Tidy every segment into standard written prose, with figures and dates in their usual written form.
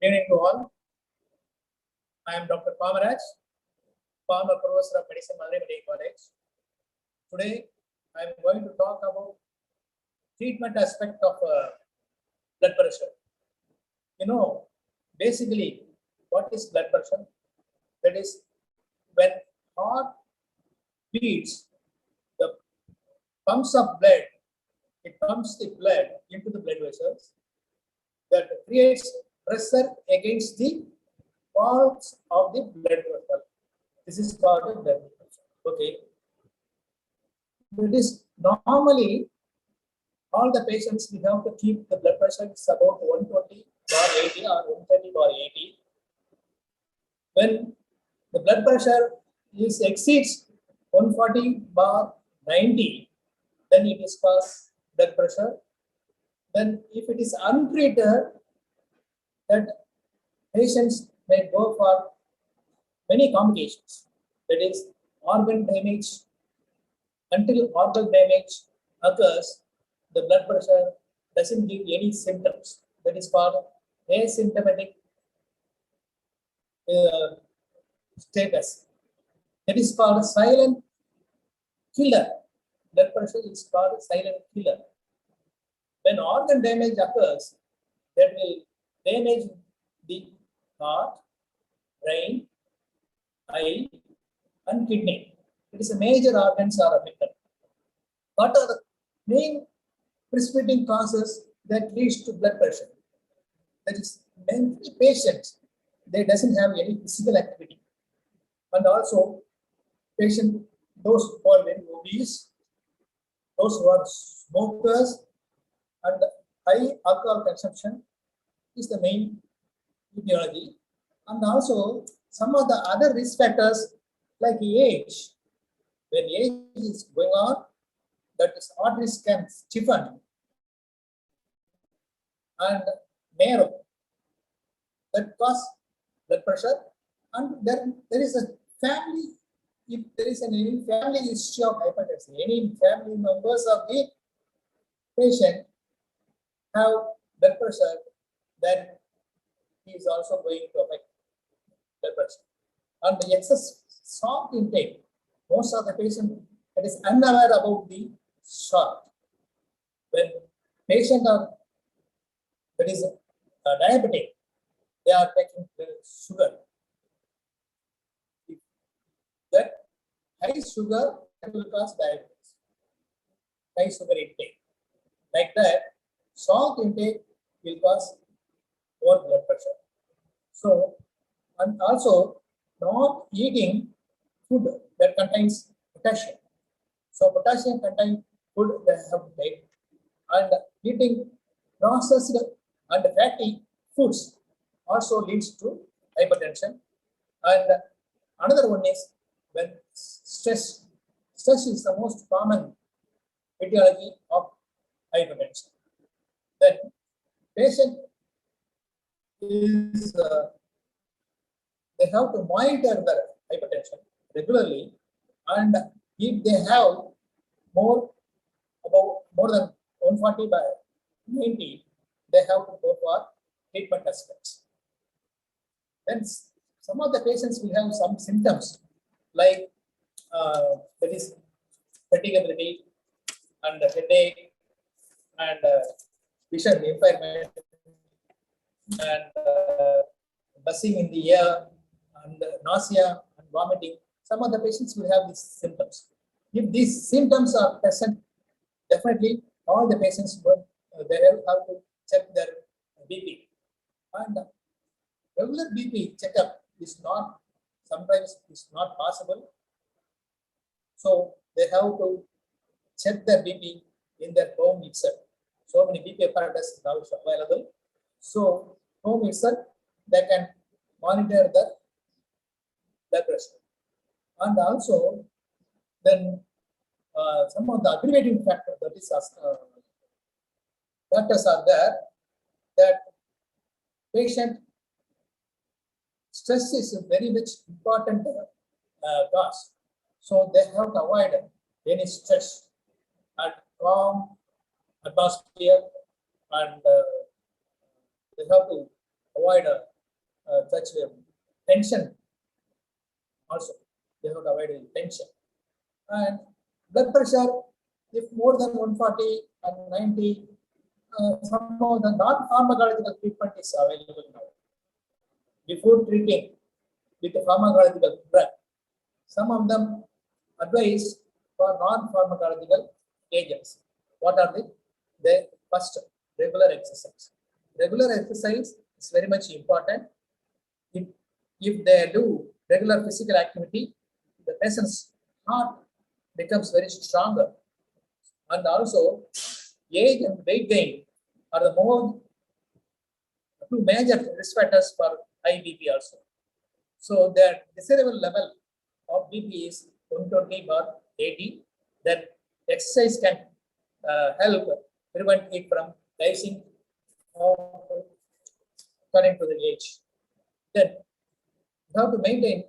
Good evening to all. I am Dr. Kamraj, former professor of medicine, Madurai Medical College. Today, I am going to talk about treatment aspect of blood pressure. You know, basically, what is blood pressure? That is when heart beats, the pumps of blood, it pumps the blood into the blood vessels that creates pressure against the walls of the blood vessel. This is called the blood pressure. Okay. It is normally all the patients we have to keep the blood pressure is about 120/80 or 130/80. When the blood pressure exceeds 140/90, then it is called blood pressure. Then if it is untreated, that patients may go for many complications. That is organ damage. Until organ damage occurs, the blood pressure doesn't give any symptoms. That is called asymptomatic status. That is called silent killer. Blood pressure is called silent killer. When organ damage occurs, that will damage the heart, brain, eye, and kidney. It is a major organs are affected. What are the main precipitating causes that leads to blood pressure? That is, many patients, they doesn't have any physical activity, and also those who are very obese, those who are smokers, and high alcohol consumption is the main etiology. And also some of the other risk factors like age. When age is going on, that is arteries can stiffen and narrow. That cause blood pressure. And there is a family, if there is any family history of hypertension, any family members of the patient have blood pressure, then he is also going to affect blood pressure. And the excess salt intake, most of the patient that is unaware about the salt. When patient are that is diabetic, they are taking the sugar. That high sugar will cause diabetes. High sugar intake. Like that, salt intake will cause lower blood pressure. So, and also not eating food that contains potassium. So potassium contains food that have diet, and eating processed and fatty foods also leads to hypertension. And another one is when stress. Stress is the most common etiology of hypertension. Then patient is they have to monitor their hypertension regularly, and if they have more than 140/90, they have to go for treatment aspects. Then some of the patients will have some symptoms like that is fatigability and headache and vision impairment and buzzing in the ear and nausea and vomiting. Some of the patients will have these symptoms. If these symptoms are present, definitely all the patients will they have to check their BP. And regular BP checkup is not sometimes is not possible. So they have to check their BP in their home itself. So many BP apparatus now is available. So home itself they can monitor the blood pressure. And also then some of the aggravating factors that is factors are there that patient stress is a very much important cause. So they have to avoid any stress and calm atmosphere, and they have to avoid such tension also. They have to avoid tension. And blood pressure, if more than 140 and 90, some of the non-pharmacological treatment is available now. Before treating with the pharmacological drug, some of them advised for non-pharmacological agents. What are they? The first, regular exercise. Regular exercise is very much important. If they do regular physical activity, the person's heart becomes very stronger. And also, age and weight gain are the two major risk factors for high BP also. So the desirable level of BP is 120/80. Then exercise can help prevent it from rising according to the age. Then you have to maintain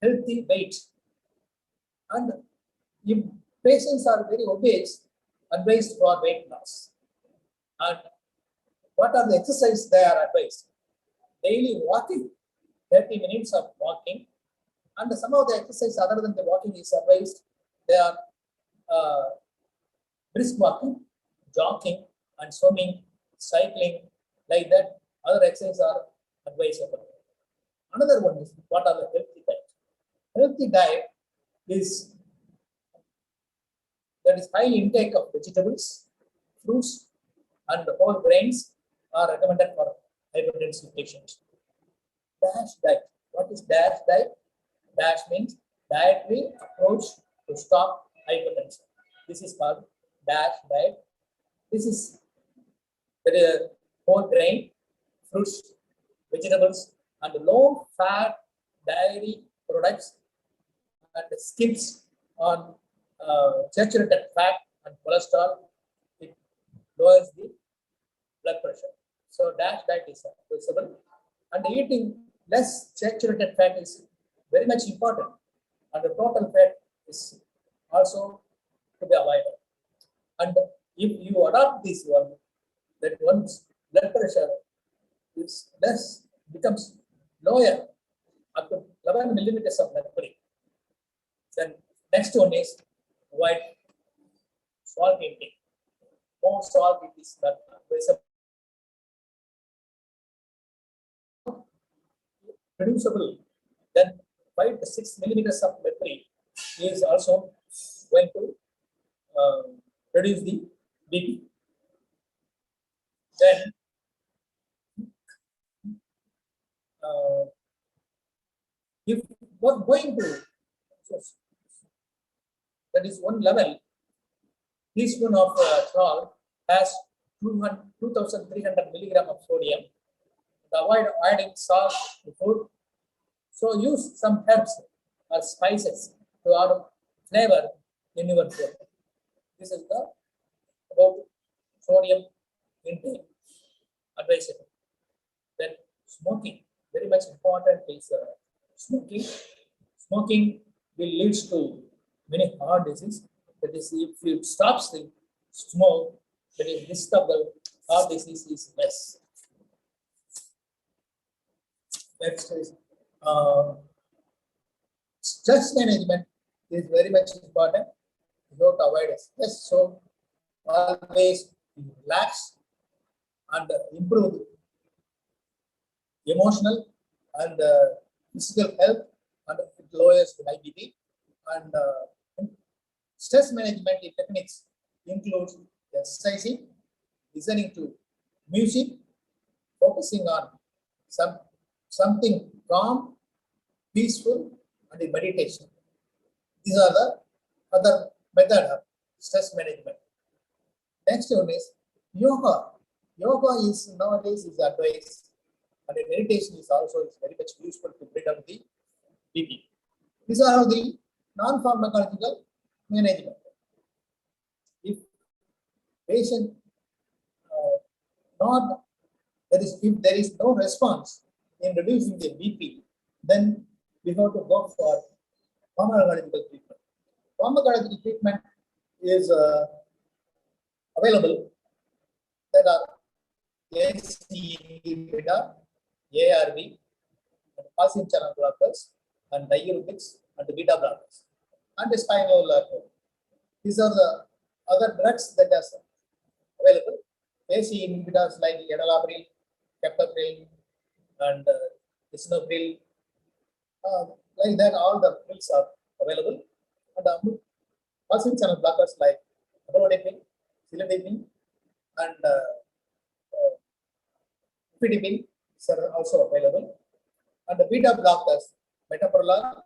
healthy weight. And if patients are very obese, advised for weight loss. And what are the exercises they are advised? Daily walking, 30 minutes of walking. And some of the exercises other than the walking is advised. They are brisk walking, jogging, and swimming, cycling, like that. Other exercises are advisable. Another one is what are the healthy diet? Healthy diet is that is high intake of vegetables, fruits, and whole grains are recommended for hypertensive patients. DASH diet. What is DASH diet? DASH means dietary approach to stop hypertension. This is called DASH diet. This is the whole grain, fruits, vegetables, and low fat dairy products, and skips on saturated fat and cholesterol. It lowers the blood pressure. So DASH diet is possible, and eating less saturated fat is very much important, and the total fat is also to be avoided. And if you adopt this one, that one's blood pressure is less, becomes lower up to 11 millimeters of mercury. Then next one is avoid salt intake. More salt it is not reducible. Then 5 to 6 millimeters of mercury is also going to reduce the BP. Then if going to, that is one level, teaspoon of salt has 2,300 milligram of sodium. Avoid adding salt to food. So use some herbs or spices to add flavor in your food. This is the about sodium intake advisable. Then smoking, very much important is smoking. Smoking will lead to many heart disease. That is, if you stop the smoke, that is risk of the heart disease is less. Next is stress management is very much important. You have to avoid stress, so always relax and improve emotional and physical health, and it lowers the IBP. And stress management techniques includes exercising, listening to music, focusing on something calm, peaceful, and meditation. These are the other method of stress management. Next one is yoga. Yoga is nowadays is advised, and meditation is also very much useful to bring down the BP. These are the non-pharmacological management. If patient if there is no response in reducing the BP, then we have to go for pharmacological treatment. Pharmacological treatment is available. There are ACE inhibitor, ARB, and calcium channel blockers, and diuretics, and beta blockers, and spinal cord. These are the other drugs that are available. ACE inhibitors like enalapril, captopril, and lisinopril. Like that, all the pills are available. And calcium channel blockers like amlodipine, cilindipine, and ifidipine are also available. And the beta blockers, metoprolol,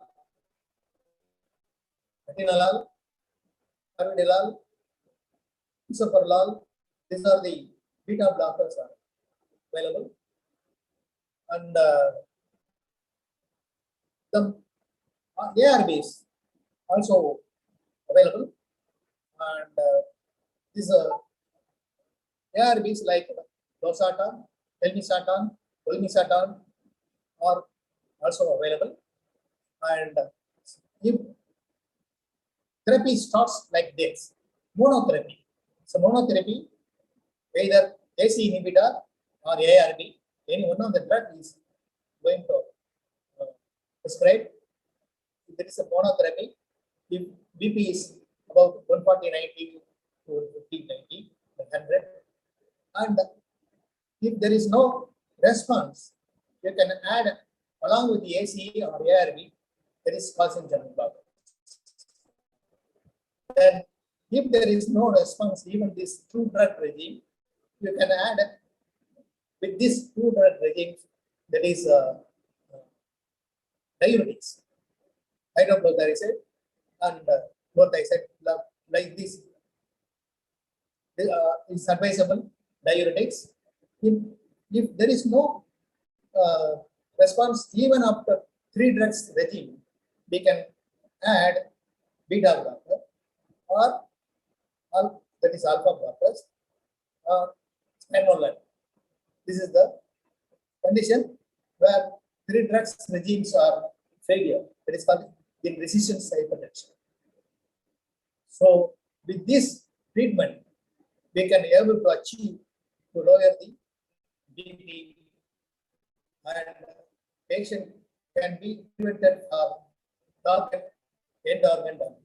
atenolol, carvedilol, bisoprolol, these are the beta blockers are available. And the ARBs also available. And these ARBs like losartan, telmisartan, olmesartan are also available. And if therapy starts like this, monotherapy. So monotherapy, either ACE inhibitor or ARB, any one of the drug is going to prescribe. If there is a monotherapy, if BP is about 140/90 to 150/90, 100, and if there is no response, you can add along with the ACE or ARB, there is calcium channel blocker. Then, if there is no response, even this two-drug regime, you can add with this two-drug regime, that is diuretics, hydrochlorothiazide and chlorothiazide, like this. Is advisable diuretics. If there is no response even after 3 drugs regime, we can add beta blocker or that is alpha blockers or stenolol. This is the condition where 3 drugs regimes are failure. That is called in resistance hypertension. So with this treatment, we can be able to achieve to lower the BP, and patient can be prevented for target end organ damage.